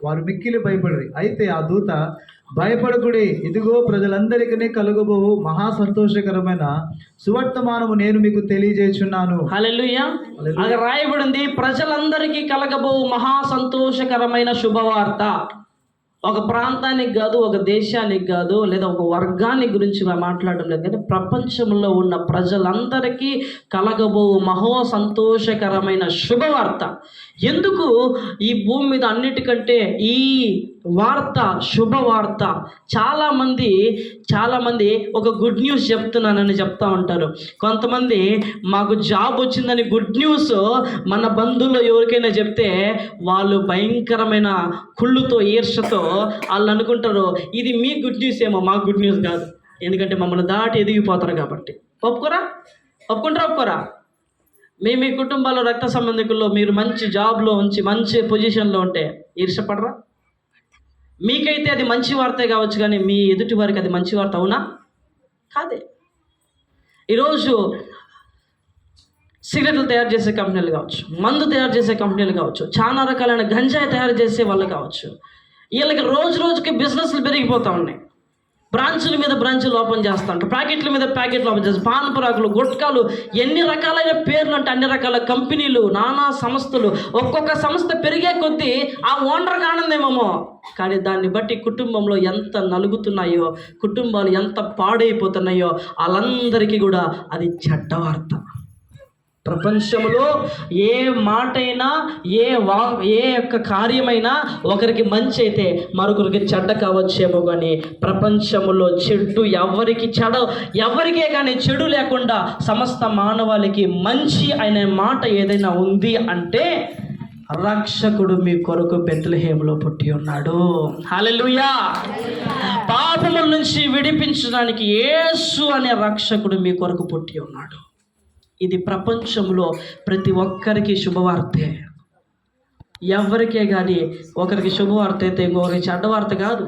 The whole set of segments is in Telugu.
వారు మిక్కిలి భయపడి. అయితే ఆ దూత, భయపడకుడి, ఇదిగో ప్రజలందరికీ కలుగబోవు మహా సంతోషకరమైన సువర్తమానము నేను మీకు తెలియజేయుచున్నాను. హల్లెలూయా. అక్కడ రాయబడింది, ప్రజలందరికీ కలగబోవు మహా సంతోషకరమైన శుభవార్త. ఒక ప్రాంతానికి కాదు, ఒక దేశానికి కాదు, లేదా ఒక వర్గానికి గురించి మాట్లాడడం లేదు, కానీ ప్రపంచంలో ఉన్న ప్రజలందరికీ కలగబోవు మహో సంతోషకరమైన శుభవార్త. ఎందుకు ఈ భూమి మీద అన్నిటికంటే ఈ వార్త, శుభవార్త? చాలామంది ఒక గుడ్ న్యూస్ చెప్తున్నానని చెప్తా ఉంటారు. కొంతమంది మాకు జాబ్ వచ్చిందని గుడ్ న్యూస్ మన బంధువులు ఎవరికైనా చెప్తే వాళ్ళు భయంకరమైన కుళ్ళుతో, ఈర్షతో వాళ్ళు అనుకుంటారు ఇది మీ గుడ్ న్యూస్ ఏమో, మా గుడ్ న్యూస్ కాదు. ఎందుకంటే మమ్మల్ని దాటి ఎదిగిపోతారు కాబట్టి. ఒప్పుకుంటారా? మీ కుటుంబాల్లో రక్త సంబంధికుల్లో మీరు మంచి జాబ్లో ఉంచి మంచి పొజిషన్లో ఉంటే ఈర్షపడరా? మీకైతే అది మంచి వార్తే కావచ్చు, కానీ మీ ఎదుటి వారికి అది మంచి వార్త అవునా? కాదే. ఈరోజు సిగరెట్లు తయారు చేసే కంపెనీలు కావచ్చు, మందు తయారు చేసే కంపెనీలు కావచ్చు, చాలా రకాలైన గంజాయి తయారు చేసే వాళ్ళు కావచ్చు, వీళ్ళకి రోజుకి బిజినెస్లు పెరిగిపోతూ ఉన్నాయి. బ్రాంచుల మీద బ్రాంచులు ఓపెన్ చేస్తూ ఉంటారు, ప్యాకెట్ల మీద ప్యాకెట్లు ఓపెన్ చేస్తారు, పాన్ పరాకులు, గుట్కాలు, ఎన్ని రకాలైన పేర్లు అంటే అన్ని రకాల కంపెనీలు, నానా సంస్థలు. ఒక్కొక్క సంస్థ పెరిగే కొద్దీ ఆ ఓనర్కి ఆనందమేమో, కానీ దాన్ని బట్టి కుటుంబంలో ఎంత నలుగుతున్నాయో, కుటుంబాలు ఎంత పాడైపోతున్నాయో వాళ్ళందరికీ కూడా అది చెడ్డ వార్త. ప్రపంచంలో ఏ మాటైనా, ఏ యొక్క కార్యమైనా ఒకరికి మంచి అయితే మరొకరికి చెడ్డ కావచ్చేమో, కానీ ప్రపంచంలో చెడు ఎవరికే కానీ చెడు లేకుండా సమస్త మానవాళికి మంచి అనే మాట ఏదైనా ఉంది అంటే రక్షకుడు మీ కొరకు బెత్లెహేములో పుట్టి ఉన్నాడు. హల్లెలూయా. పాపముల నుంచి విడిపించడానికి యేసు అనే రక్షకుడు మీ కొరకు పుట్టి ఉన్నాడు. ఇది ప్రపంచంలో ప్రతి ఒక్కరికి శుభవార్తే. ఎవరికే కానీ ఒకరికి శుభవార్త అయితే ఇంకొకరికి చెడ్డవార్త కాదు,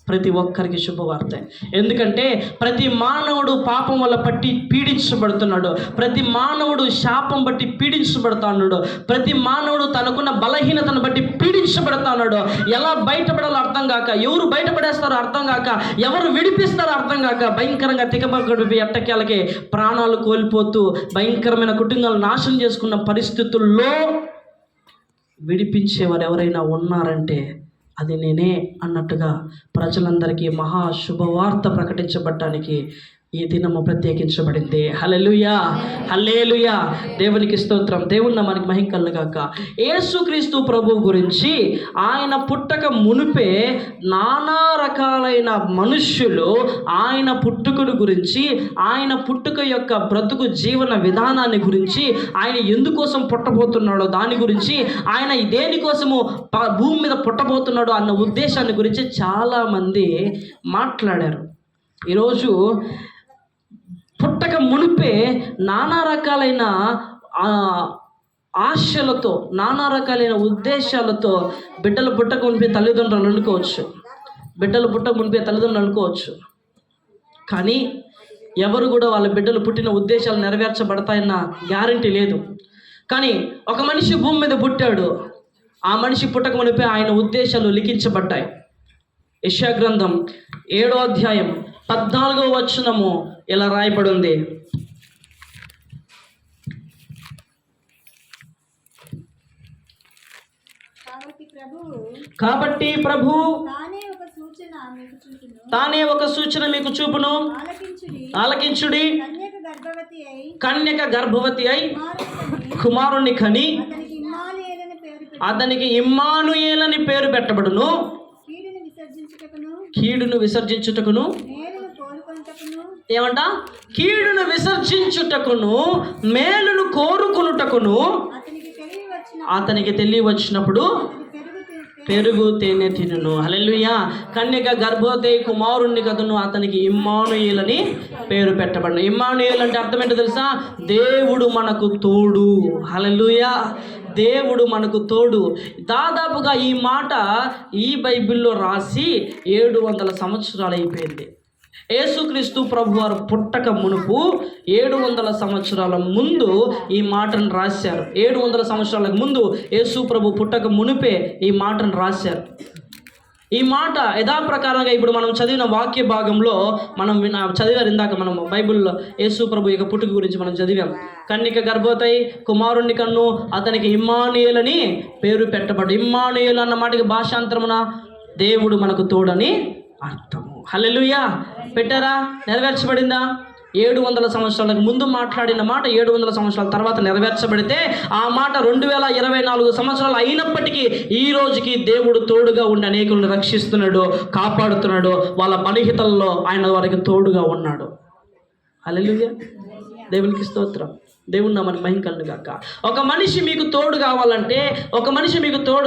ప్రతి ఒక్కరికి శుభవార్త. ఎందుకంటే ప్రతి మానవుడు పాపం వల్ల పట్టి పీడించబడుతున్నాడు, ప్రతి మానవుడు శాపం బట్టి పీడించబడుతున్నాడు, ప్రతి మానవుడు తనకున్న బలహీనతను బట్టి పీడించబడుతున్నాడు. ఎలా బయటపడాలో అర్థం కాక, ఎవరు బయటపడేస్తారో అర్థం కాక, ఎవరు విడిపిస్తారో అర్థం కాక భయంకరంగా తికమకడిపి ఎట్టకేలకి ప్రాణాలు కోల్పోతూ భయంకరమైన కుటుంబాలు నాశనం చేసుకున్న పరిస్థితుల్లో విడిపించేవారు ఎవరైనా ఉన్నారంటే అది నేనే అన్నట్టుగా ప్రజలందరికీ మహా శుభవార్త ప్రకటించబడటానికి ఈ దినము ప్రత్యేకించబడింది. హల్లెలూయా, హల్లెలూయా. దేవునికి స్తోత్రం. దేవుని మనకి మహిమ కలుగాక. యేసుక్రీస్తు ప్రభు గురించి ఆయన పుట్టక మునిపే నానా రకాలైన మనుష్యులు ఆయన పుట్టుకను గురించి, ఆయన పుట్టుక యొక్క బ్రతుకు జీవన విధానాన్ని గురించి, ఆయన ఎందుకోసం పుట్టబోతున్నాడో దాని గురించి, ఆయన దేనికోసము భూమి మీద పుట్టబోతున్నాడో అన్న ఉద్దేశాన్ని గురించి చాలామంది మాట్లాడారు. ఈరోజు పుట్టక మునిపే నానా రకాలైన ఆశలతో, నానా రకాలైన ఉద్దేశాలతో బిడ్డలు పుట్టక మునిపే తల్లిదండ్రులు అనుకోవచ్చు, కానీ ఎవరు కూడా వాళ్ళ బిడ్డలు పుట్టిన ఉద్దేశాలు నెరవేర్చబడతాయన్న గ్యారంటీ లేదు. కానీ ఒక మనిషి భూమి మీద పుట్టాడు, ఆ మనిషి పుట్టక మునిపే ఆయన ఉద్దేశాలు లిఖించబడ్డాయి. యెషయా గ్రంథం 7వ అధ్యాయం 14వ వచనము ఇలా రాయబడి ఉంది. కాబట్టి ప్రభు తానే ఒక సూచన మీకు చూపును, ఆలకించుడి. కన్యక గర్భవతి అయి కుమారుణ్ణి కని అతనికి ఇమ్మానుయేలని పేరు పెట్టబడును. కీడును విసర్జించుటకును, ఏమంట? కీడును విసర్జించుటకును మేలును కోరుకునుటకును అతనికి తెలియవచ్చినప్పుడు పెరుగు తేనె తినును. హల్లెలూయా. కన్యక గర్భవతి కుమారుణ్ణి కదును, అతనికి ఇమ్మానుయేలని పేరు పెట్టబడిన. ఇమ్మానుయేల్ అంటే అర్థం ఏంటో తెలుసా? దేవుడు మనకు తోడు. హల్లెలూయా. దేవుడు మనకు తోడు. దాదాపుగా ఈ మాట ఈ బైబిల్లో రాసి 700 సంవత్సరాలు అయిపోయింది. యేసుక్రీస్తు ప్రభువారు పుట్టక మునుపు 700 సంవత్సరాల ముందు ఈ మాటను రాశారు. 700 సంవత్సరాలకు ముందు యేసు ప్రభు పుట్టక మునుపే ఈ మాటను రాశారు. ఈ మాట యథాప్రకారంగా ఇప్పుడు మనం చదివిన వాక్య భాగంలో మనం చదివారు. ఇందాక మనం బైబిల్లో యేసు ప్రభు యొక్క పుట్టుక గురించి మనం చదివాం. కన్యక గర్భవతి, కుమారుణ్ణి కన్ను, అతనికి ఇమ్మానుయేల్ అని పేరు పెట్టబడ్డ. ఇమ్మానుయేల్ అన్న మాటకి భాషాంతరమున దేవుడు మనకు తోడని అర్థము. హల్లెలూయా. పెట్టారా? నెరవేర్చబడిందా? 700 సంవత్సరాలకు ముందు మాట్లాడిన మాట 700 సంవత్సరాల తర్వాత నెరవేర్చబడితే ఆ మాట 2024 సంవత్సరాలు అయినప్పటికీ ఈ రోజుకి దేవుడు తోడుగా ఉండి అనేకులను రక్షిస్తున్నాడు, కాపాడుతున్నాడు. వాళ్ళ బలహీనతల్లో ఆయన వారికి తోడుగా ఉన్నాడు. హల్లెలూయా. దేవునికి స్తోత్రం. దేవుడు నామని మహిమ కలుగును గాక. ఒక మనిషి మీకు తోడు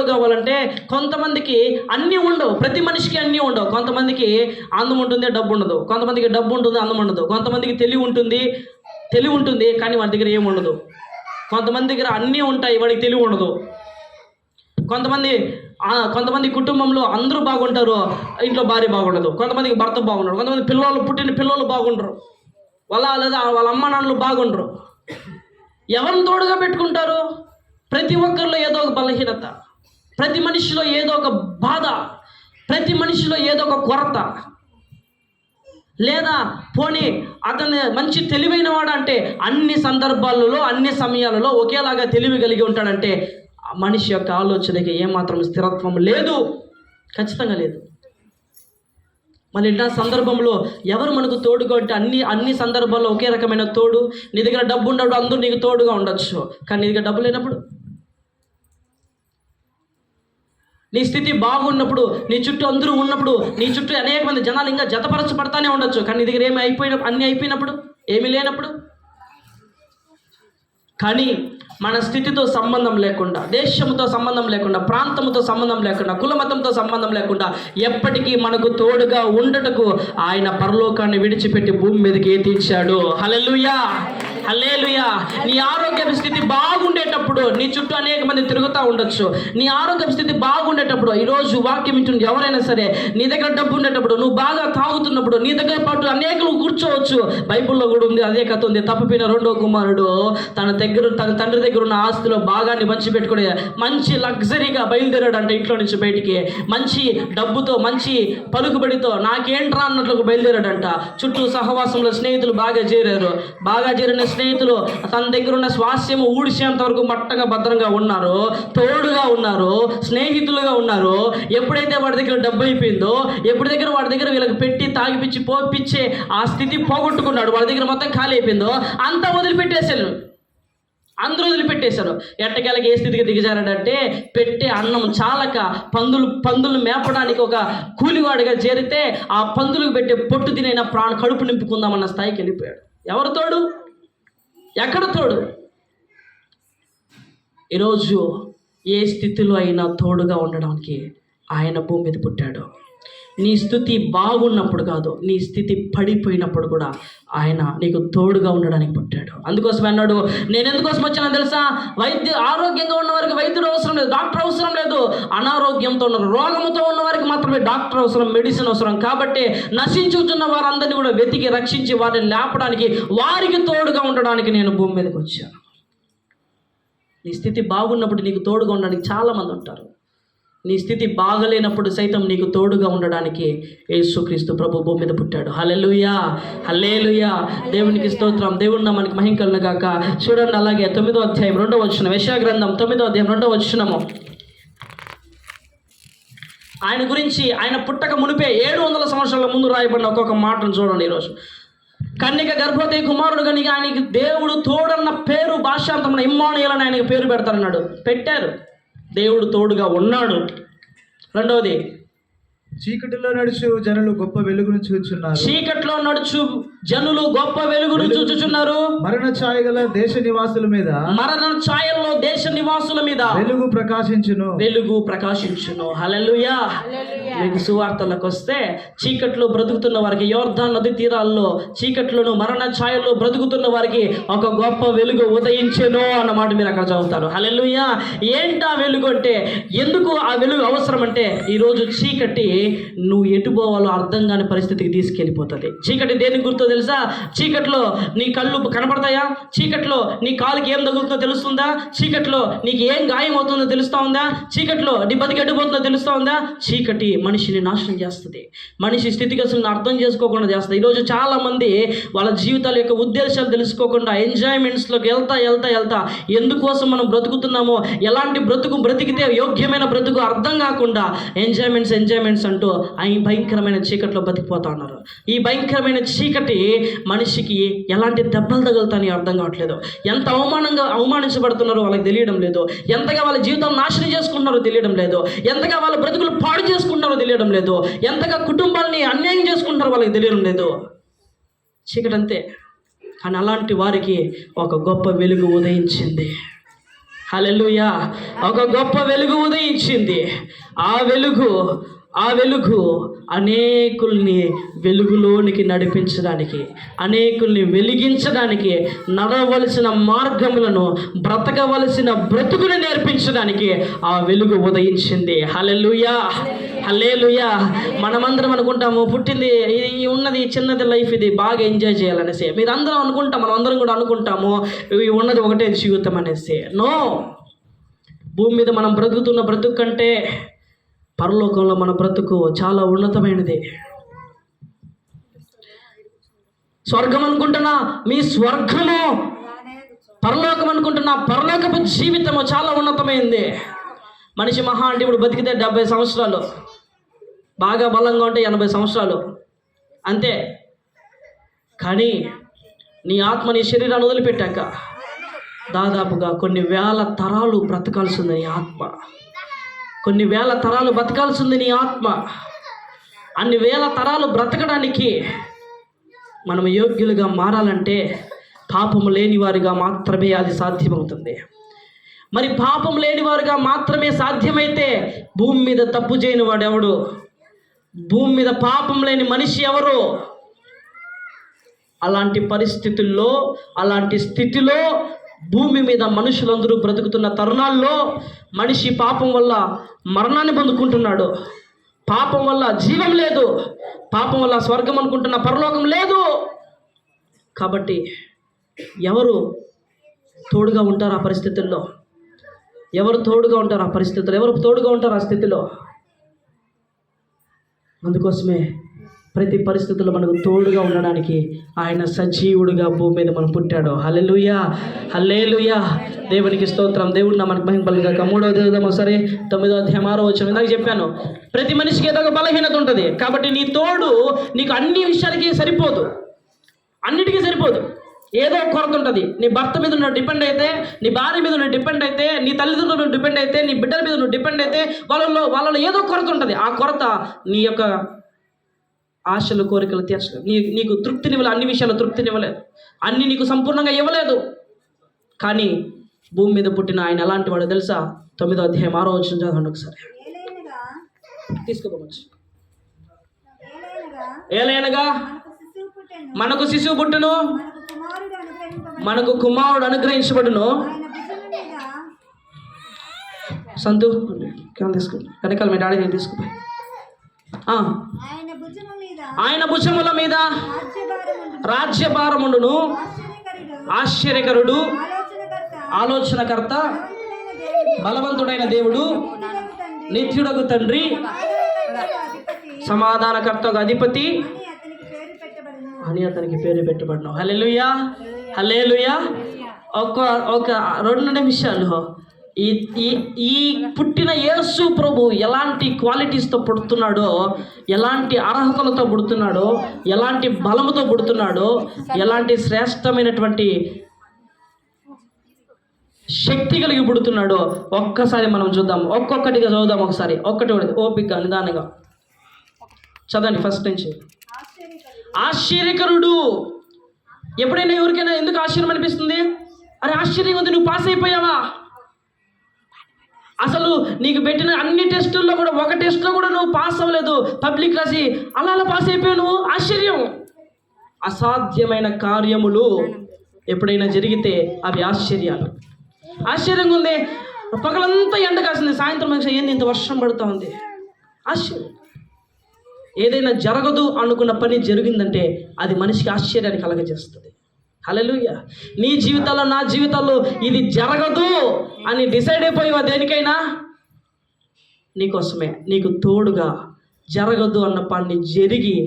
కావాలంటే కొంతమందికి అన్నీ ఉండవు. ప్రతి మనిషికి అన్నీ ఉండవు. కొంతమందికి అందం ఉంటుంది, డబ్బు ఉండదు. కొంతమందికి డబ్బు ఉంటుంది, అందం ఉండదు. కొంతమందికి తెలివి ఉంటుంది కానీ వాడి దగ్గర ఏమి ఉండదు. కొంతమంది దగ్గర అన్నీ ఉంటాయి, వాడికి తెలివి ఉండదు. కొంతమంది కుటుంబంలో అందరూ బాగుంటారు, ఇంట్లో భార్య బాగుండదు. కొంతమందికి భర్త బాగుండరు. కొంతమంది పుట్టిన పిల్లలు బాగుండరు. వాళ్ళ అమ్మ నాన్నలు బాగుండరు. ఎవరిని తోడుగా పెట్టుకుంటారు? ప్రతి ఒక్కరిలో ఏదో ఒక బలహీనత, ప్రతి మనిషిలో ఏదో ఒక బాధ, ప్రతి మనిషిలో ఏదో ఒక కొరత. లేదా పోనీ అతను మంచి తెలివైన వాడు అంటే అన్ని సందర్భాలలో అన్ని సమయాలలో ఒకేలాగా తెలివి కలిగి ఉంటాడంటే ఆ మనిషి యొక్క ఆలోచనకి ఏమాత్రం స్థిరత్వం లేదు, ఖచ్చితంగా లేదు. మళ్ళీ ఇట్లా సందర్భంలో ఎవరు మనకు తోడుగా ఉంటే అన్ని సందర్భాల్లో ఒకే రకమైన తోడు. నీ దగ్గర డబ్బు ఉండడు, అందరూ నీకు తోడుగా ఉండొచ్చు. కానీ నీ దగ్గర డబ్బు లేనప్పుడు, నీ స్థితి బాగున్నప్పుడు, నీ చుట్టూ అందరూ ఉన్నప్పుడు, నీ చుట్టూ అనేక మంది జనాలు ఇంకా జతపరచబడతానే ఉండొచ్చు. కానీ నీ దగ్గర అన్నీ అయిపోయినప్పుడు, ఏమీ లేనప్పుడు. కానీ మన స్థితితో సంబంధం లేకుండా, దేశంతో సంబంధం లేకుండా, ప్రాంతంతో సంబంధం లేకుండా, కులమతంతో సంబంధం లేకుండా ఎప్పటికీ మనకు తోడుగా ఉండటకు ఆయన పరలోకాన్ని విడిచిపెట్టి భూమి మీదకి తీర్చాడు. హల్లెలూయా, హల్లెలూయా. నీ ఆరోగ్య స్థితి బాగుండేటప్పుడు నీ చుట్టూ అనేక మంది తిరుగుతూ ఉండొచ్చు. నీ ఆరోగ్య స్థితి బాగుండేటప్పుడు, ఈరోజు వాక్యం వింటుంది ఎవరైనా సరే, నీ దగ్గర డబ్బు ఉండేటప్పుడు, నువ్వు బాగా తాగుతున్నప్పుడు నీ దగ్గర పాటు అనేకలు కూర్చోవచ్చు. బైబిల్లో కూడా ఉంది, అదే కథ ఉంది. తప్పిపోయిన 2వ కుమారుడు తన తండ్రి దగ్గర ఉన్న ఆస్తిలో భాగాన్ని పంచిపెట్టుకుని మంచి లగ్జరీగా బయలుదేరాడంట. ఇంట్లో నుంచి బయటికి మంచి డబ్బుతో, మంచి పలుకుబడితో నాకేంట్రా అన్నట్లుగా బయలుదేరాడంట. చుట్టూ సహవాసంలో స్నేహితులు బాగా చేరిన స్నేహితులు తన దగ్గర ఉన్న స్వాస్యము ఊడిసేంత వరకు మట్టగా భద్రంగా ఉన్నారు, తోడుగా ఉన్నారు, స్నేహితులుగా ఉన్నారు. ఎప్పుడైతే వాడి దగ్గర డబ్బు అయిపోయిందో, వాడి దగ్గర వీళ్ళకి పెట్టి తాగిపిచ్చి పోపిచ్చే ఆ స్థితి పోగొట్టుకున్నాడు, వాడి దగ్గర మొత్తం ఖాళీ అయిపోయిందో అంతా అందరూ వదిలిపెట్టేశారు. ఎట్టకేలకి ఏ స్థితికి దిగజారాడంటే, పెట్టే అన్నం చాలక పందులు మేపడానికి ఒక కూలివాడిగా చేరితే ఆ పందులకు పెట్టే పొట్టు తినైనా కడుపు నింపుకుందామన్న స్థాయికి వెళ్ళిపోయాడు. ఎవరు తోడు? ఎక్కడ తోడు? ఈరోజు ఏ స్థితిలో అయినా తోడుగా ఉండడానికి ఆయన భూమి మీద పుట్టాడు. నీ స్థితి బాగున్నప్పుడు కాదు, నీ స్థితి పడిపోయినప్పుడు కూడా ఆయన నీకు తోడుగా ఉండడానికి పుట్టాడు. అందుకోసం అన్నాడు, నేను ఎందుకోసం వచ్చానో తెలుసా? ఆరోగ్యంగా ఉన్న వారికి వైద్యుడు అవసరం లేదు, డాక్టర్ అవసరం లేదు. అనారోగ్యంతో ఉన్న రోగంతో ఉన్న వారికి మాత్రమే డాక్టర్ అవసరం, మెడిసిన్ అవసరం. కాబట్టి నశించుతున్న వారందరినీ కూడా వెతికి రక్షించి వారిని లేపడానికి, వారికి తోడుగా ఉండడానికి నేను భూమి మీదకి వచ్చాను. నీ స్థితి బాగున్నప్పుడు నీకు తోడుగా ఉండడానికి చాలామంది ఉంటారు. నీ స్థితి బాగలేనప్పుడు సైతం నీకు తోడుగా ఉండడానికి యేసుక్రీస్తు ప్రభు భూమి మీద పుట్టాడు. హల్లెలూయా, హల్లెలూయా. దేవునికి స్తోత్రం. దేవుని నామానికి మహిమ కలుగును గాక. చూడండి, అలాగే 9వ అధ్యాయం 2వ వచనం, యెషయా గ్రంథం 9వ అధ్యాయం 2వ వచనము. ఆయన గురించి, ఆయన పుట్టక మునిపే 700 సంవత్సరాల ముందు రాయబడిన ఒక్కొక్క మాటను చూడండి. ఈరోజు కన్యక గర్భవతి, కుమారుడు కనుక ఆయనకి దేవుడు తోడన్న పేరు భాషాంతమున ఇమ్మానుయేల్ అని ఆయనకి పేరు పెడతారన్నాడు. పెట్టారు. దేవుడు తోడుగా ఉన్నాడు. రెండవది, చీకటిలో నడుచు జనులు గొప్ప వెలుగును చూచున్నారు. చీకట్లో నడుచు జనులు గొప్ప వెలుగును చూచుచున్నారు. మరణ ఛాయ గల దేశ నివాసుల మీద మరణ ఛాయల్లో దేశ నివాసుల మీద వెలుగు ప్రకాశించును. వెలుగు ప్రకాశించును. హల్లెలూయా. మీకు సువార్తలకు వస్తే చీకట్లో బ్రతుకుతున్న వారికి, యోర్దాన్ నది తీరాల్లో చీకట్లను మరణ ఛాయల్లో బ్రతుకుతున్న వారికి ఒక గొప్ప వెలుగు ఉదయించెను అన్నమాట మీరు అక్కడ చదువుతారు. హల్లెలూయా. ఏంటా వెలుగు అంటే, ఎందుకు ఆ వెలుగు అవసరం అంటే, ఈరోజు చీకటి నువ్వు ఎటు పోవాలో అర్థం కాని పరిస్థితికి తీసుకెళ్ళిపోతుంది. చీకటి దేనికి గుర్తో తెలుసా? చీకట్లో నీ కళ్ళు కనపడతాయా? చీకట్లో నీ కాలుకి ఏం తగులుతుందో తెలుస్తుందా? చీకట్లో నీకు ఏం గాయం అవుతుందో తెలుస్తా ఉందా? చీకట్లో నీ బతికెట్టుపోతుందో తెలుస్తా ఉందా? చీకటి మనిషిని నాశనం చేస్తుంది. మనిషి స్థితిగతులను అర్థం చేసుకోకుండా చేస్తుంది. ఈరోజు చాలా మంది వాళ్ళ జీవితాల యొక్క ఉద్దేశాలు తెలుసుకోకుండా ఎంజాయ్మెంట్స్లోకి వెళ్తా ఎందుకోసం మనం బ్రతుకుతున్నామో, ఎలాంటి బ్రతికితే యోగ్యమైన బ్రతుకు అర్థం కాకుండా ఎంజాయ్మెంట్స్ అంటూ భయంకరమైన చీకట్లో బతికిపోతా ఉన్నారు. ఈ భయంకరమైన చీకటి మనిషికి ఎలాంటి దెబ్బలు తగులుతాయని అర్థం కావట్లేదు. ఎంత అవమానించబడుతున్నారో వాళ్ళకి తెలియడం లేదు. ఎంతగా వాళ్ళ జీవితం నాశనం చేసుకుంటున్నారో తెలియడం లేదు. ఎంతగా వాళ్ళ బ్రతుకులు పాడు చేసుకుంటున్నారో తెలియడం లేదు. ఎంతగా కుటుంబాలని అన్యాయం చేసుకుంటారో వాళ్ళకి తెలియడం లేదు. చీకటి అంతే. కానీ అలాంటి వారికి ఒక గొప్ప వెలుగు ఉదయించింది. హల్లెలూయా. ఒక గొప్ప వెలుగు ఉదయించింది. ఆ వెలుగు అనేకుల్ని వెలుగులోనికి నడిపించడానికి, అనేకుల్ని వెలిగించడానికి, నడవలసిన మార్గములను, బ్రతకవలసిన బ్రతుకుని నేర్పించడానికి ఆ వెలుగు ఉదయించింది. హల్లెలూయా. హల్లెలూయా. మనమందరం అనుకుంటాము పుట్టింది ఇది ఉన్నది చిన్నది లైఫ్, ఇది బాగా ఎంజాయ్ చేయాలనేసి. మీరందరం అనుకుంటాం, మనం అందరం కూడా అనుకుంటాము ఉన్నది ఒకటే జీవితం అనేసి. నో. భూమి మీద మనం బ్రతుకుతున్న బ్రతుకు కంటే పరలోకంలో మన బ్రతుకు చాలా ఉన్నతమైనది. స్వర్గం అనుకుంటున్నా మీ స్వర్గము, పరలోకం అనుకుంటున్నా పరలోకపు జీవితము చాలా ఉన్నతమైంది. మనిషి మహా అంటే ఇప్పుడు బతికితే 70 సంవత్సరాలు, బాగా బలంగా ఉంటే 80 సంవత్సరాలు అంతే. కానీ నీ ఆత్మ నీ శరీరాన్ని వదిలిపెట్టాక దాదాపుగా కొన్ని వేల తరాలు బ్రతకాల్సింది నీ ఆత్మ. కొన్ని వేల తరాలు బ్రతకాల్సింది నీ ఆత్మ. అన్ని వేల తరాలు బ్రతకడానికి మనం యోగ్యులుగా మారాలంటే పాపము లేని వారిగా మాత్రమే అది సాధ్యమవుతుంది. మరి పాపం లేని వారిగా మాత్రమే సాధ్యమైతే భూమి మీద తప్పు చేయని వాడు ఎవడు? భూమి మీద పాపం లేని మనిషి ఎవరు? అలాంటి పరిస్థితుల్లో, అలాంటి స్థితిలో భూమి మీద మనుషులందరూ బ్రతుకుతున్న తరుణాల్లో మనిషి పాపం వల్ల మరణాన్ని పొందుకుంటున్నాడు. పాపం వల్ల జీవం లేదు. పాపం వల్ల స్వర్గం అనుకుంటున్న పరలోకం లేదు. కాబట్టి ఎవరు తోడుగా ఉంటారు ఆ పరిస్థితుల్లో? ఎవరు తోడుగా ఉంటారు ఆ పరిస్థితుల్లో? ఎవరు తోడుగా ఉంటారు ఆ స్థితిలో? అందుకోసమే ప్రతి పరిస్థితుల్లో మనకు తోడుగా ఉండడానికి ఆయన సజీవుడిగా భూమి మీద మనం పుట్టాడు. హల్లెలూయా. హల్లెలూయా. దేవునికి స్తోత్రం. దేవుడు నా మనకు మహిమ కలుగుగాక. 3వ అధ్యాయం ఒకసారి 9వ అధ్యాయం 6వ వచనం. ఇందాక చెప్పాను, ప్రతి మనిషికి ఏదో ఒక బలహీనత ఉంటుంది. కాబట్టి నీ తోడు నీకు అన్ని విషయాలకి సరిపోదు, అన్నిటికీ సరిపోదు. ఏదో కొరత ఉంటుంది. నీ భర్త మీద నువ్వు డిపెండ్ అయితే, నీ భార్య మీద నువ్వు డిపెండ్ అయితే, నీ తల్లిదండ్రులు నువ్వు డిపెండ్ అయితే, నీ బిడ్డల మీద నువ్వు డిపెండ్ అయితే వాళ్ళలో ఏదో కొరత ఉంటుంది. ఆ కొరత నీ యొక్క ఆశలు కోరికలు తీర్చలేదు. నీకు తృప్తినివ్వలేదు. అన్ని విషయాలు తృప్తినివ్వలేదు. అన్ని నీకు సంపూర్ణంగా ఇవ్వలేదు. కానీ భూమి మీద పుట్టిన ఆయన ఎలాంటి వాడు తెలుసా? 9వ అధ్యాయం 6వ వచనం చదవండి ఒకసారి. తీసుకోవచ్చు. ఏలైనగా మనకు శిశువు పుట్టును, మనకు కుమారుడు అనుగ్రహించబడును. సంతు తీసుకో, వెనకాల మీ డాడీ తీసుకుపోయి. ఆయన భుజముల మీద రాజ్యభారముండును. ఆశ్చర్యకరుడు, ఆలోచనకర్త, బలవంతుడైన దేవుడు, నిత్యుడగు తండ్రి, సమాధానకర్తకు అధిపతి అని అతనికి పేరు పెట్టబడును. హల్లెలూయా. హల్లెలూయా. ఒక 2 నిమిషాలు ఈ పుట్టిన యేసు ప్రభు ఎలాంటి క్వాలిటీస్తో పుడుతున్నాడో, ఎలాంటి అర్హతలతో పుడుతున్నాడో, ఎలాంటి బలముతో పుడుతున్నాడో, ఎలాంటి శ్రేష్టమైనటువంటి శక్తి కలిగి పుడుతున్నాడో ఒక్కసారి మనం చూద్దాం. ఒక్కొక్కటిగా చదువుదాం ఒకసారి. ఒక్కటి ఓపిక నిదానంగా. చదవండి ఫస్ట్ నుంచి. ఆశ్చర్యకరుడు. ఎప్పుడైనా ఎవరికైనా ఎందుకు ఆశ్చర్యం అనిపిస్తుంది? అరే ఆశ్చర్యం ఉంది, నువ్వు పాస్ అయిపోయావా? అసలు నీకు పెట్టిన అన్ని టెస్టుల్లో కూడా ఒక టెస్ట్లో కూడా నువ్వు పాస్ అవ్వలేదు, పబ్లిక్ రాసి అలా పాస్ అయిపోయావు నువ్వు. ఆశ్చర్యం. అసాధ్యమైన కార్యములు ఎప్పుడైనా జరిగితే అవి ఆశ్చర్యాలు. ఆశ్చర్యంగా ఉంది, పగలంతా ఎండ కాసింది, సాయంత్రం ఏంది ఇంత వర్షం పడుతూ ఉంది. ఆశ్చర్యం. ఏదైనా జరగదు అనుకున్న పని జరిగిందంటే అది మనిషికి ఆశ్చర్యాన్ని కలగజేస్తుంది. హల్లెలూయా. నీ జీవితాల్లో నా జీవితాల్లో ఇది జరగదు అని డిసైడ్ అయిపోయావా దేనికైనా? నీకోసమే, నీకు తోడుగా జరగదు అన్న పని జరిగి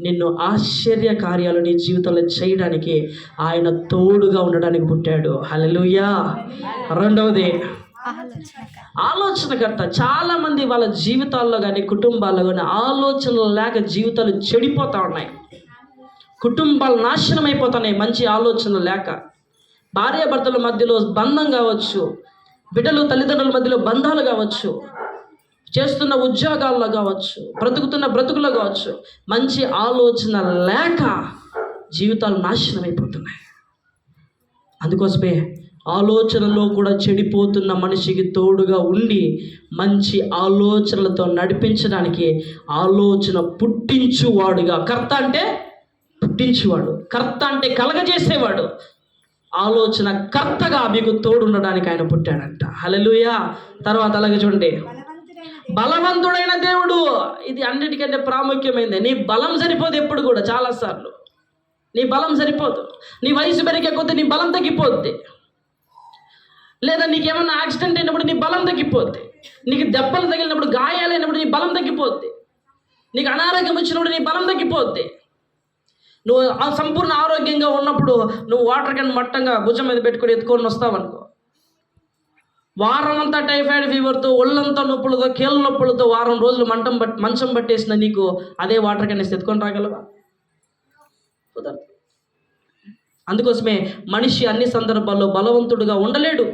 నిన్ను ఆశ్చర్య కార్యాలు నీ జీవితంలో చేయడానికి ఆయన తోడుగా ఉండడానికి పుట్టాడు. హల్లెలూయా. రెండవది ఆలోచనకర్త. చాలా మంది వాళ్ళ జీవితాల్లో కానీ కుటుంబాల్లో కానీ ఆలోచనలు లేక జీవితాలు చెడిపోతూ ఉన్నాయి, కుటుంబాలు నాశనం అయిపోతున్నాయి మంచి ఆలోచనలు లేక. భార్యాభర్తల మధ్యలో బంధం కావచ్చు, బిడ్డలు తల్లిదండ్రుల మధ్యలో బంధాలు కావచ్చు, చేస్తున్న ఉద్యోగాల్లో కావచ్చు, బ్రతుకుతున్న బ్రతుకులో కావచ్చు, మంచి ఆలోచన లేక జీవితాలు నాశనం అయిపోతున్నాయి. అందుకోసమే ఆలోచనలో కూడా చెడిపోతున్న మనిషికి తోడుగా ఉండి మంచి ఆలోచనలతో నడిపించడానికి ఆలోచన పుట్టించువాడుగా, కర్త అంటే పుట్టించువాడు, కర్త అంటే కలగజేసేవాడు, ఆలోచన కర్తగా మీకు తోడుండడానికి ఆయన పుట్టాడంట. హల్లెలూయా. తర్వాత అలాగే చూడండి, బలవంతుడైన దేవుడు. ఇది అన్నిటికంటే ప్రాముఖ్యమైనది. నీ బలం సరిపోదు ఎప్పుడు కూడా. చాలాసార్లు నీ బలం సరిపోదు. నీ వయసు పెరిగే కొద్దీ నీ బలం తగ్గిపోద్ది, లేదా నీకేమన్నా యాక్సిడెంట్ అయినప్పుడు నీ బలం తగ్గిపోద్ది, నీకు దెబ్బలు తగిలినప్పుడు గాయాలైనప్పుడు నీ బలం తగ్గిపోద్ది, నీకు అనారోగ్యం వచ్చినప్పుడు నీ బలం తగ్గిపోద్ది. నువ్వు సంపూర్ణ ఆరోగ్యంగా ఉన్నప్పుడు నువ్వు వాటర్ క్యాన్ మట్టంగా భుజం మీద పెట్టుకొని ఎత్తుకొని వస్తావనుకో, వారం అంతా టైఫాయిడ్ ఫీవర్తో, ఒళ్ళంతా నొప్పులతో, కీళ్ళ నొప్పులతో వారం రోజులు మంచం పట్టేసిన నీకు అదే వాటర్ క్యాన్ వేసి ఎత్తుకొని రాగలవా? కుదరదు. అందుకోసమే మనిషి అన్ని సందర్భాల్లో బలవంతుడుగా ఉండలేడు.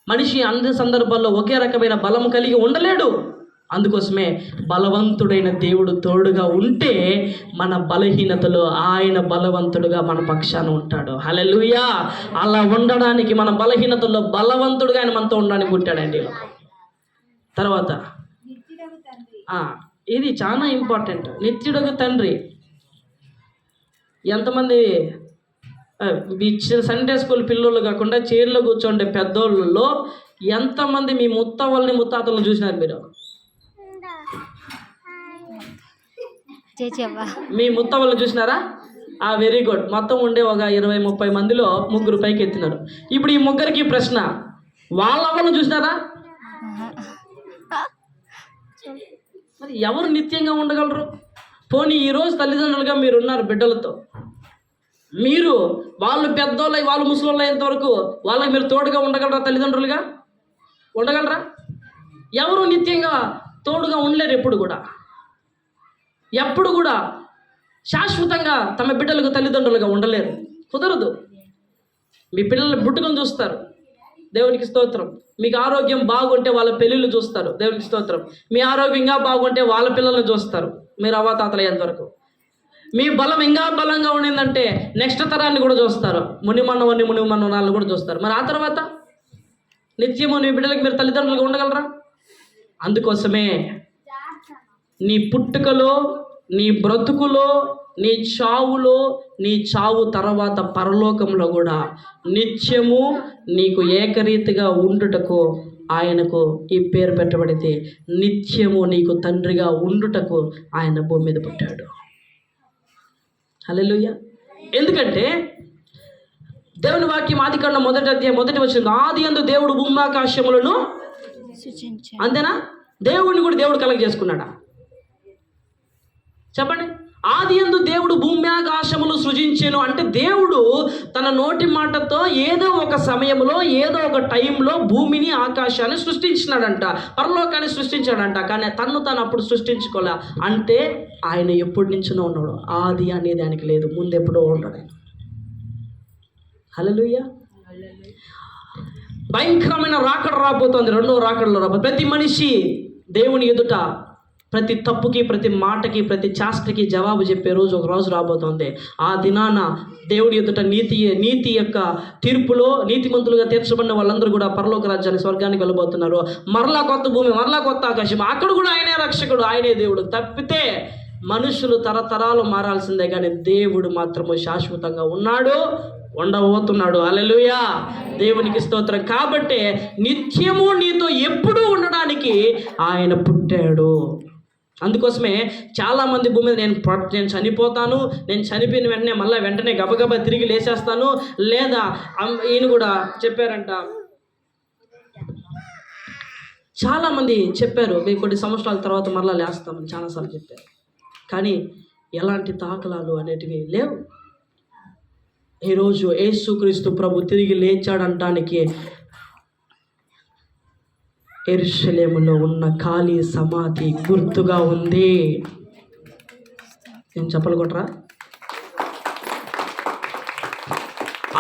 మనిషి అన్ని సందర్భాల్లో ఒకే రకమైన బలం కలిగి ఉండలేడు. అందుకోసమే బలవంతుడైన దేవుడు తోడుగా ఉంటే మన బలహీనతలో ఆయన బలవంతుడుగా మన పక్షాన ఉంటాడు. హల్లెలూయా. అలా ఉండడానికి, మన బలహీనతల్లో బలవంతుడుగా ఆయన మనతో ఉండడానికి పుట్టాడండి. తర్వాత ఇది చాలా ఇంపార్టెంట్, నిత్యుడగు తండ్రి. ఎంతమంది సండే స్కూల్ పిల్లలు కాకుండా చైర్లో కూర్చోండే పెద్దోళ్ళలో ఎంతమంది మీ ముత్తవల్ని ముత్తాతలను చూసినారు మీరు? మీ ముత్తవల్ని చూసినారా? Very good. మొత్తం ఉండే ఒక 20-30 మందిలో 3 పైకి ఎత్తినారు. ఇప్పుడు ఈ 3కి ప్రశ్న, వాళ్ళ అవ్వను చూసినారా? మరి ఎవరు నిత్యంగా ఉండగలరు? పోనీ ఈరోజు తల్లిదండ్రులుగా మీరు ఉన్నారు బిడ్డలతో, మీరు వాళ్ళు పెద్దోళ్ళై వాళ్ళు ముసలోళ్ళు అయ్యేంతవరకు వాళ్ళకి మీరు తోడుగా ఉండగలరా? తల్లిదండ్రులుగా ఉండగలరా? ఎవరు నిత్యంగా తోడుగా ఉండలేరు. ఎప్పుడు కూడా శాశ్వతంగా తమ బిడ్డలకు తల్లిదండ్రులుగా ఉండలేరు. కుదరదు. మీ పిల్లల పుట్టుకను చూస్తారు, దేవునికి స్తోత్రం. మీకు ఆరోగ్యం బాగుంటే వాళ్ళ పెళ్ళిళ్ళు చూస్తారు, దేవునికి స్తోత్రం. మీ ఆరోగ్యంగా బాగుంటే వాళ్ళ పిల్లల్ని చూస్తారు, మీరు అవ్వాతాతలు అయ్యేంతవరకు. మీ బలం ఇంకా బలంగా ఉండిందంటే నెక్స్ట్ తరాన్ని కూడా చూస్తారు, మునిమన్నవాళ్ళని కూడా చూస్తారు. మరి ఆ తర్వాత నిత్యము నీ బిడ్డలకు మీరు తల్లిదండ్రులుగా ఉండగలరా? అందుకోసమే నీ పుట్టుకలో, నీ బ్రతుకులో, నీ చావులో, నీ చావు తర్వాత పరలోకంలో కూడా నిత్యము నీకు ఏకరీతిగా ఉండుటకు ఆయనకు ఈ పేరు పెట్టబడితే, నిత్యము నీకు తండ్రిగా ఉండుటకు ఆయన భూమి మీద పుట్టాడు. హల్లెలూయా. ఎందుకంటే దేవుని వాక్యం ఆదికాండం 1వ అధ్యాయం 1వ వచనం, ఆదియందు దేవుడు భూమాకాశములను సృజించాడు. అంతేనా? దేవుడిని కూడా దేవుడు కలగ చేసుకున్నాడా? చెప్పండి. ఆదియందు దేవుడు భూమి ఆకాశములు సృజించెను అంటే దేవుడు తన నోటి మాటతో ఏదో ఒక సమయంలో, ఏదో ఒక టైంలో భూమిని ఆకాశాన్ని సృష్టించినాడంట, పరలోకాన్ని సృష్టించాడంట. కానీ తను అప్పుడు సృష్టించుకోలే. అంటే ఆయన ఎప్పటి నుంచినో ఉన్నాడు. ఆది అనేది ఆయనకి లేదు, ముందెప్పుడో ఉన్నాడు. హల్లెలూయా. భయంకరమైన రాకడ రాబోతోంది, 2వ రాకడలో రాబోతుంది. ప్రతి మనిషి దేవుని ఎదుట ప్రతి తప్పుకి, ప్రతి మాటకి, ప్రతి చేష్టకి జవాబు చెప్పే రోజు ఒక రోజు రాబోతోంది. ఆ దినాన దేవుడి ఎదుట నీతి యొక్క తీర్పులో నీతిమంతులుగా తీర్చబడిన వాళ్ళందరూ కూడా పరలోక రాజ్యానికి, స్వర్గానికి వెళ్ళబోతున్నారు. మరలా కొత్త భూమి, మరలా కొత్త ఆకాశం, అక్కడ కూడా ఆయనే రక్షకుడు, ఆయనే దేవుడు. తప్పితే మనుషులు తరతరాలు మారాల్సిందే, కానీ దేవుడు మాత్రము శాశ్వతంగా ఉన్నాడు, ఉండబోతున్నాడు. హల్లెలూయా, దేవునికి స్తోత్రం. కాబట్టి నిత్యము నీతో ఎప్పుడూ ఉండడానికి ఆయన పుట్టాడు. అందుకోసమే చాలామంది భూమి మీద నేను చనిపోతాను, నేను చనిపోయిన వెంటనే గబగబా తిరిగి లేచేస్తాను, లేదా ఈయన కూడా చెప్పారంట, చాలామంది చెప్పారు మేము కొన్ని సంవత్సరాల తర్వాత మరలా లేస్తామని చాలాసార్లు చెప్పారు. కానీ ఎలాంటి దాఖలాలు అనేటివి లేవు. ఈరోజు యేసుక్రీస్తు ప్రభు తిరిగి లేచాడంటానికి యెరూషలేములో ఉన్న ఖాళీ సమాధి గుర్తుగా ఉంది. ఏం చెప్పలుకొట్రా?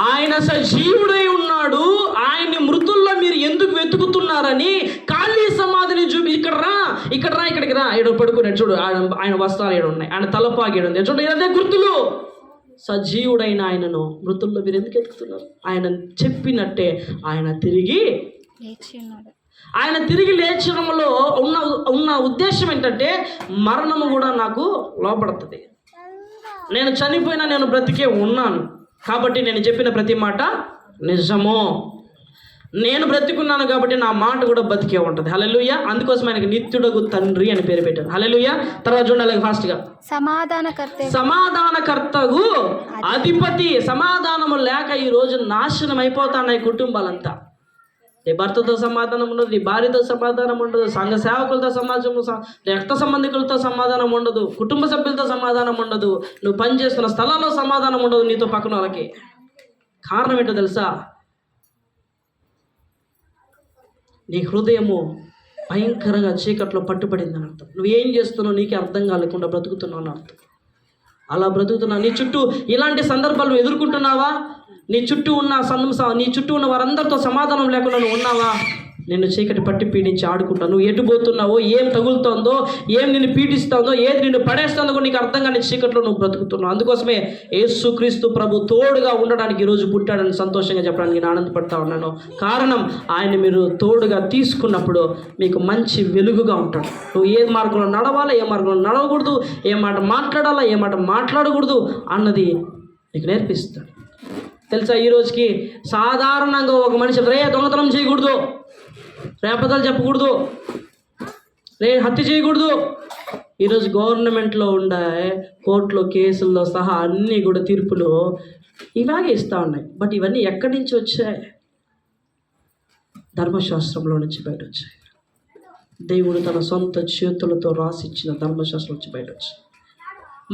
ఆయన సజీవుడై ఉన్నాడు, ఆయన్ని మృతుల్లో మీరు ఎందుకు వెతుకుతున్నారని ఖాళీ సమాధిని చూపి ఇక్కడ రా ఇక్కడికి రా, ఇక్కడ పడుకున్నాడు చూడు, ఆయన వస్త్రాలు ఏడు ఉన్నాయి, ఆయన తలపాగి ఏడు ఉంది చూడు, అదే గుర్తులు. సజీవుడైన ఆయనను మృతుల్లో మీరు ఎందుకు వెతుకుతున్నారు? ఆయన చెప్పినట్టే ఆయన తిరిగి లేచడంలో ఉన్న ఉద్దేశం ఏంటంటే, మరణము కూడా నాకు లోపడుతుంది. నేను చనిపోయినా నేను బ్రతికే ఉన్నాను, కాబట్టి నేను చెప్పిన ప్రతి మాట నిజము. నేను బ్రతికున్నాను కాబట్టి నా మాట కూడా బతికే ఉంటుంది. హల్లెలూయా. అందుకోసం ఆయనకి నిత్యుడగు తండ్రి అని పేరు పెట్టారు. హల్లెలూయా. తర్వాత చూడాలి ఫాస్ట్గా, సమాధానకర్తగు అధిపతి. సమాధానము లేక ఈ రోజు నాశనం అయిపోతున్నాయి కుటుంబాలంతా. నీ భర్తతో సమాధానం ఉండదు, నీ భార్యతో సమాధానం ఉండదు, సంఘ సేవకులతో రక్త సంబంధికులతో సమాధానం ఉండదు, కుటుంబ సభ్యులతో సమాధానం ఉండదు, నువ్వు పనిచేస్తున్న స్థలాల్లో సమాధానం ఉండదు నీతో పక్కన వాళ్ళకి. కారణం ఏంటో తెలుసా? నీ హృదయము భయంకరంగా చీకట్లో పట్టుబడిందని అర్థం. నువ్వు ఏం చేస్తున్నావు నీకే అర్థం కాలేకుండా బ్రతుకుతున్నావు అని అర్థం. అలా బ్రతుకుతున్నావు. నీ చుట్టూ ఇలాంటి సందర్భాలు ఎదుర్కొంటున్నావా? నీ చుట్టూ ఉన్న వారందరితో సమాధానం లేకుండా నువ్వు ఉన్నావా? నిన్ను చీకటి పట్టి పీడించి ఆడుకుంటావు. నువ్వు ఎటు పోతున్నావో, ఏం తగులుతోందో, ఏం నిన్ను పీడిస్తుందో, ఏది నిన్ను పడేస్తుందో కూడా నీకు అర్థం కాని చీకట్లో నువ్వు బ్రతుకుతున్నావు. అందుకోసమే యేసుక్రీస్తు ప్రభు తోడుగా ఉండడానికి ఈరోజు పుట్టాడని సంతోషంగా చెప్పడానికి నేను ఆనందపడతా ఉన్నాను. కారణం, ఆయన మీరు తోడుగా తీసుకున్నప్పుడు మీకు మంచి వెలుగుగా ఉంటాడు. నువ్వు ఏ మార్గంలో నడవాలా, ఏ మార్గంలో నడవకూడదు, ఏ మాట మాట్లాడాలా, ఏ మాట మాట్లాడకూడదు అన్నది నీకు నేర్పిస్తాడు. తెలుసా, ఈ రోజుకి సాధారణంగా ఒక మనిషి దొంగతనం చేయకూడదు, రేపదలు చెప్పకూడదు, హత్య చేయకూడదు. ఈరోజు గవర్నమెంట్లో ఉండే కోర్టులో కేసుల్లో సహా అన్నీ కూడా తీర్పులు ఇలాగే ఇస్తూ ఉన్నాయి. బట్ ఇవన్నీ ఎక్కడి నుంచి వచ్చాయి? ధర్మశాస్త్రంలో నుంచి బయట వచ్చాయి. దేవుడు తన సొంత చేతులతో రాసిచ్చిన ధర్మశాస్త్రం నుంచి బయట వచ్చాయి.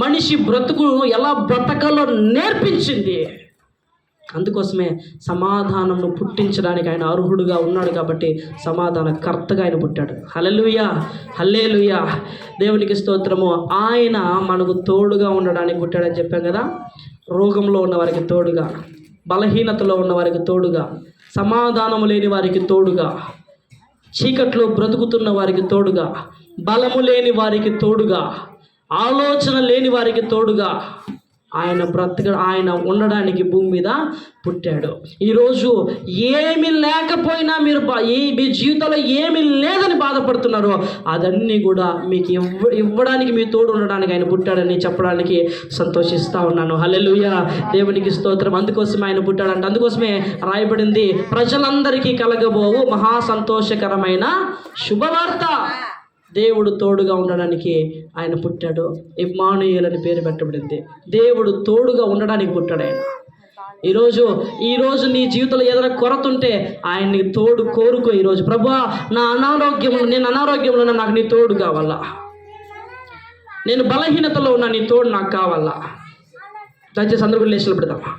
మనిషి బ్రతుకు ఎలా బ్రతకాలో నేర్పించింది. అందుకోసమే సమాధానంను పుట్టించడానికి ఆయన అర్హుడుగా ఉన్నాడు. కాబట్టి సమాధానకర్తగా ఆయన పుట్టాడు. హల్లెలూయా, హల్లెలూయా, దేవునికి స్తోత్రము. ఆయన మనకు తోడుగా ఉండడానికి పుట్టాడని చెప్పాం కదా. రోగంలో ఉన్న వారికి తోడుగా, బలహీనతలో ఉన్న వారికి తోడుగా, సమాధానము లేని వారికి తోడుగా, చీకట్లో బ్రతుకుతున్న వారికి తోడుగా, బలము లేని వారికి తోడుగా, ఆలోచన లేని వారికి తోడుగా ఆయన ఉండడానికి భూమి మీద పుట్టాడు. ఈరోజు ఏమీ లేకపోయినా మీ జీవితంలో ఏమీ లేదని బాధపడుతున్నారో అదన్నీ కూడా మీకు ఇవ్వడానికి, మీ తోడు ఉండడానికి ఆయన పుట్టాడని చెప్పడానికి సంతోషిస్తూ ఉన్నాను. హల్లెలూయా, దేవునికి స్తోత్రం. అందుకోసమే ఆయన పుట్టాడంట. అందుకోసమే రాయబడింది, ప్రజలందరికీ కలగబోవు మహా సంతోషకరమైన శుభవార్త. దేవుడు తోడుగా ఉండడానికి ఆయన పుట్టాడు. ఇమ్మానుయేల్ అని పేరు పెట్టబడింది. దేవుడు తోడుగా ఉండడానికి పుట్టాడు ఆయన. ఈరోజు నీ జీవితంలో ఏదైనా కొరత ఉంటే ఆయన్ని తోడు కోరుకో. ఈరోజు, ప్రభువా నేను అనారోగ్యంలో ఉన్నా, నాకు నీ తోడు కావాలా, నేను బలహీనతలో ఉన్నా, నీ తోడు నాకు కావాలా. దయచేసి అందరూ లేచి నిలబడదామా.